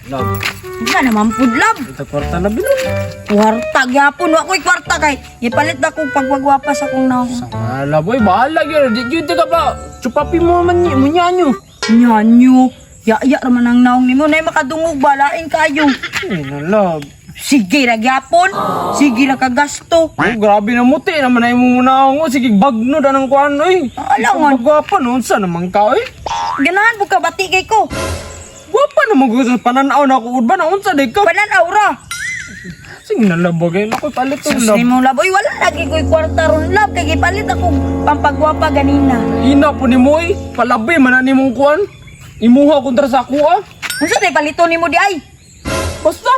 Love, Hindi naman food lab. ito kwarta na bilog. Kwarta, gyapon. Wa ko'y kwarta kay. Ipalit na kong pagwagwapa sa kong naong. Sangala boy, bahala yun. Di yun ka ba? Chupapi mo man niya, munyanyo. Nyanyo. Ya naman ang naong ni mo. Nay makadungog, balain kayo. Ay na love. Sige na gyapon. Sige na kagasto. Oh, grabe na muti naman ay mo muna ako. Sige, bagno na ng kuhan eh. Alangan. Magwapa noon, saan naman ka eh? Ganahan po ka, bati kay ko. Gwapa naman ko sa pananaw na ako. Ba na unsa di ka? Panan aura. Sige na love, bagay na ko palit yung Sus love. ni mong lab. Uy, wala lagi ko'y kwarta ron lab. Kaya ipalit ako pampagwapa ganina. Hina po ni mo eh. Palabi man na ni mong kuhan. Imuha kontra sa ako ah. Ano sa palito ni mo di ay? Basta.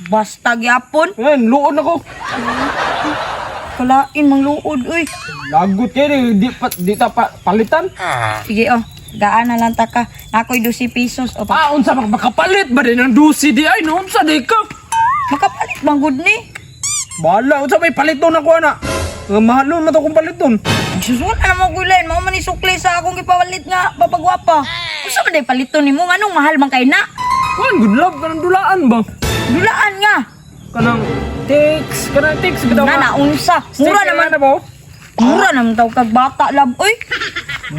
Basta gyapon. Yan, luon ako. Kalain mang luod. Uy. Lagot kayo eh. Di ta palitan. Sige oh. Gaan na lang ta ka. Nako'y 12 pesos. O pa. Unsa makapalit ba din ng dusi di ay? No, unsa di ka? Makapalit bang good ni? Bahala, unsa may paliton ako ana. Nga mahal mo to kung paliton. Susunod na naman ko ilan. Mga manisukli sa akong ipawalit nga papagwapa. Kung saan ba day palito ni mo? Anong mahal man kay na? Kuan, good luck. Kanang dulaan ba? Dulaan nga. Kanang text. Kanang text. Na naunsa. Mura naman. Na ba? Mura naman daw kag bata lab. Uy.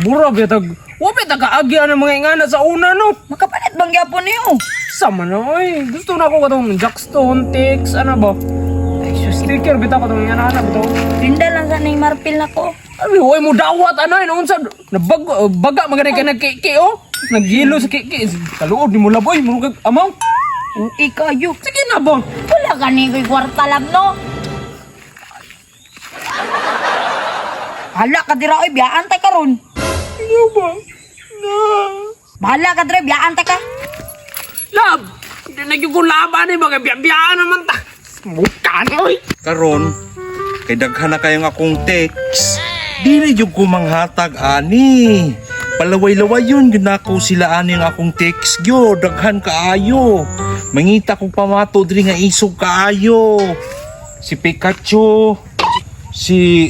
Mura bitag. Wapit kaagyan ng mga ingana sa una no. Makapalit bang gyapon niyo? Sama na oy. Gusto na ako katong Jackstone text ano ba? Ay sus. Sticker bitaw katong ingana bitaw. Tinda lang sa ni Marpil nako. Ay, oy mo dawat ano yun unsa baga magana ka nagkiki oh. Naghilo sa kiki. Kaluod ni mo laboy mo kag amaw. Uy kayo. Sige na ba? Wala ka ni ko'y kwarta lab no? Hala ka dira oy. Biyaan ta karon. Ano ba? Na. Bahala ka dira. Biyaan ta ka. Lab! Hindi na yung laban eh, mga biyabiyaan naman ta. Mukha na, oy. Karon kay daghan na kayong akong text. Dili jud ko manghatag ani. Palaway-laway yun ginako sila ani ang akong text gyo, daghan kaayo. Mangita kog pamato diri nga isog kaayo. Si Pikachu, si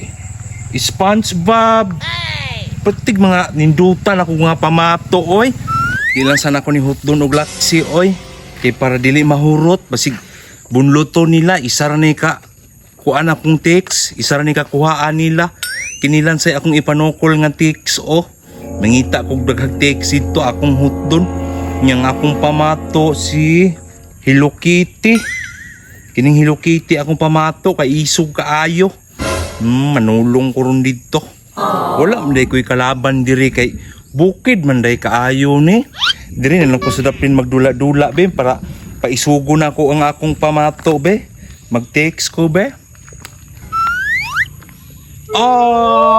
SpongeBob. Patig mga nindutan ako nga pamato oy. Ilan sana ko ni hotdon og laksi oy. Kay para dili mahurot basig bunluto nila isa ra ni ka kuan akong text, isa ra ni ka kuhaan nila. Kinilan say akong ipanukol nga text oh. Mangita kog daghang text ito akong hotdon. Nyang akong pamato si Hello Kitty. Kining Hello Kitty akong pamato kay isog kaayo. Manulong ko ron dito. Wala man day ko'y kalaban diri kay bukid man day kaayo ni. Diri na lang ko sadapin magdula-dula be para paisugo na ko ang akong pamato be. Mag-text ko be.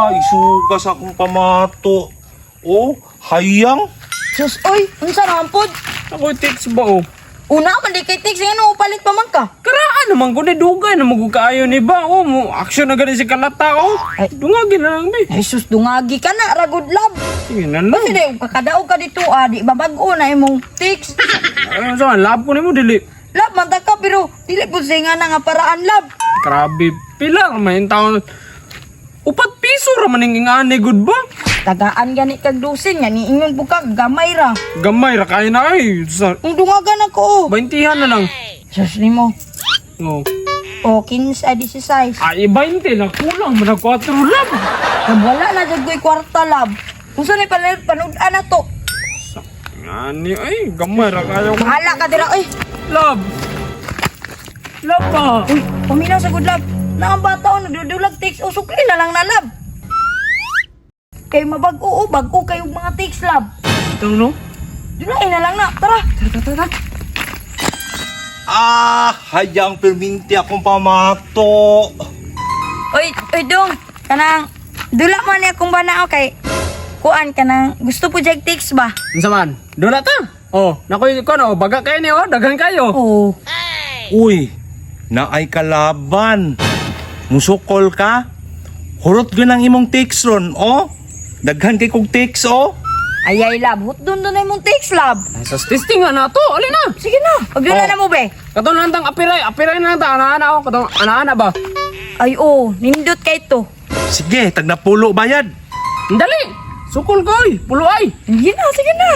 Isuga sa akong pamato. Oh, hayang. Sus oy. Unsa naman pod? Ako text ba oh? Una man di kay text nga upalit pa man ka. Karaan naman ko ni dugay na magkaayo ni ba oh mo action na gani si kalata oh. Ay. Dungagin na lang be. Ay sus dungagi ka na ragod lab. Sige na lang. Kasi di kakadaog ka dito di babago na imong text. Ano sa lab ko nimo dili. Lab man ta ka pero dili pud say nga na nga paraan lab. Grabe pila man taon. Upat piso ra man ning ingane good ba? Tagaan gani kag dusin nga niingon po ka gamay ra. Gamay ra kay na ay. Sa Ang dungagan ako. 20 na lang. Sus nimo. Oh. O 15 adi si size. Ay 20 na kulang man 4 lab. Wala na jud ko'y kwarta lab. Unsa ni panud-an na to? Ngani ay gamay ra kayo. Bahala ka dira oy. Lab. Lab pa. Uy, paminaw sa good lab. Na ang bata o nagdudulag text o sukli na lang na lab. Kay mabag-o bag-o kayo mga text lab. Ito no? Dulain na lang na. Tara. Tara. Hayang perminti akong pamato. Uy, dong. Kanang dula man ni akong banao kay kuan kanang gusto po jag text ba? Unsa man? Dula ta. Oh, nakoy ko no, baga kayo ni oh, daghan kayo. Oo. Uy, naay kalaban. Musukol ka? Hurot ganang imong text ron, oh. Daghan kay kog text, oh. Ayay lab. Hut doon na yung text lab. Sa testing nga na to, ali na. Sige na. Pagdula Oh. na mo be. Kato na tang apiray na ta ana ako, kato ana ba? Ay nindot kay to. Sige, tag na pulo bayad. Dali. Sukol ko, pulo ay. Sige na.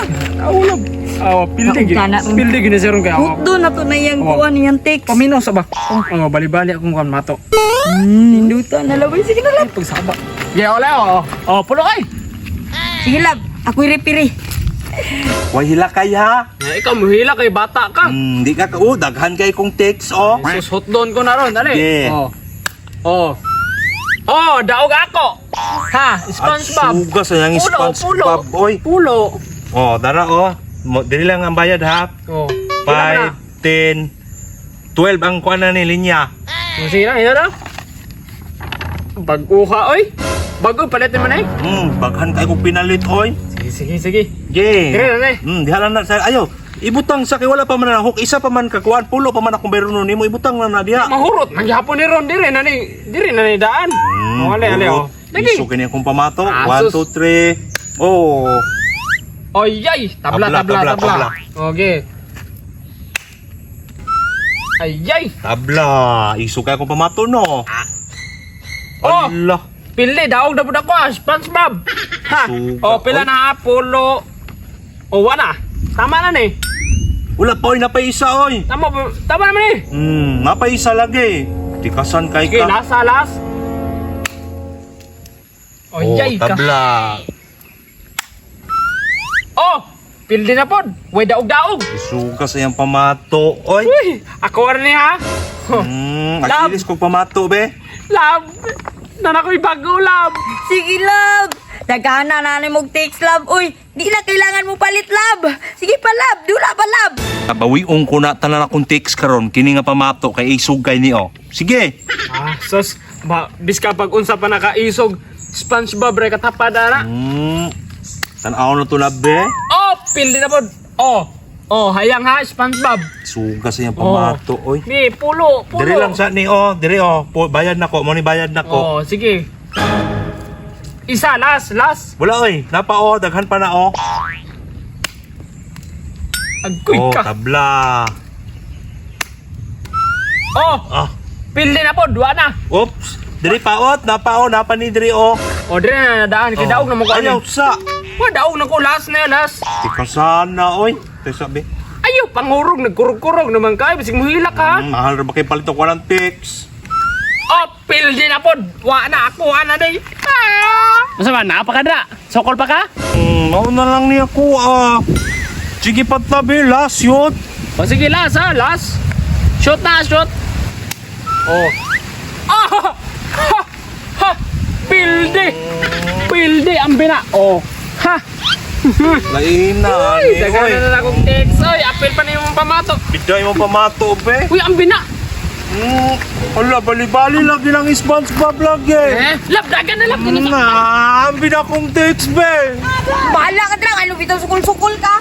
Kaulog. text. Oh, pilde gid. Naugtana mo. Pilde gid na siya ron kaya. Hutdo na to na yung Oh. kuha niyang text. Paminaw sa ba? Oh, bali-bali akong kan mato. Hindutan na labay. Sige na lab. Pagsaba. Yeah, wala oh. Oh, pulo kay. Sige lab. Ako'y repiri. Way hila kay ha. Ikaw muhila kay bata ka. Di ka daghan kay kong text oh. Sus hotdon ko na ron, dali. Yeah. Oh. Oh. Oh, daog ako. Ha, SpongeBob. At suga sa yang SpongeBob oy. Pulo. Oh, dara oh. Dili lang ang bayad ha. Oh. 5, 10, 12 ang kuan na ni linya. Sige na, ina na. Baguha, oy. Bago, palitin mo na eh. Baghan kay kong pinalit oy. Sige. Yeah. Dire na eh. Dihala na sa ayo. Ibutang sa kay wala pa man na hook, isa pa man ka kuan, pulo pa man akong bayron nimo, ibutang na diha. Mahurot, mangyapon ni Ron, dire na ni daan. Oh, ale, oh. Lagi. Iso kini akong pamato. Ah, 1, sus. 2, 3. Oh. Oyay, tabla. Tabla. Okay. Ayay. Tabla. Iso kay akong pamato no. Oh. Allah. Pili, daog na po na ko, SpongeBob. Ha? Suga, Oh, pila oy. na pulo. Oh, wala. Tama na ni. Wala pa oy napaisa oy. Tama naman eh. Napaisa lagi. Tikasan kay Sige, ka. last. Oyay ka. Tabla. Oh, pildi na po. Way daog. Iso ka sa iyang pamato oy. Uy, ako rin ha. Lab. Agilis kong pamato be. Lab. Nanakoy bago, lab. Sige lab. Dagana na na mong text lab. Uy, di na kailangan mo palit lab. Sige pa lab. Dula pa lab. Kabawiong ko na tanan akong text karon kini nga pamato kay isugay ni o. Sige. Sus, biska pag unsa pa nakaisog, SpongeBob ray katapada na. Tan-aw na to labe. Oh, pildi na po. Oh, hayang ha, SpongeBob. Suga sa iyang pamato oy. Ni, pulo. Dire lang sa ni o, dire o. Bayad nako, mo ni bayad nako. Oh, sige. Isa, last. Wala oy, napa o, daghan pa na o. Agkoy Oh, ka. tabla. Oh, Ah, pildi na po, duwa na. oops. Dire paot, napa o, napa ni dire o. O, dire na nadaan. Kaya daog na mo ko. Ayaw sa. Daog na ko, last na yun, last. Ikaw sana oy. Tayo sabi. Ayaw, pangurog, nagkurog-kurog naman kayo. Basig mo hilak ha. Mahal ra ba kay palito ko ng text? Oh, pildi na po. Wa na ako, ana day. Masama, napaka na. Sokol pa ka? Mao na lang ni ako ah. Sige patlabi, last yun. O sige, last ha, last. Shoot na, shoot. Oh. Ah! Ha! Ha! Pildi ang bina. Oh. Ha! Lain na. Ay, dagan na akong text. Oy, apel pa na yung pamato. Biday mo pamato, be. Uy, ang bina. Hala, bali-bali lagi ng SpongeBob lagi. Lab, dagan na lab. Ang binakong text, be. Bahala ka lang. Ano bitaw sukul-sukul ka?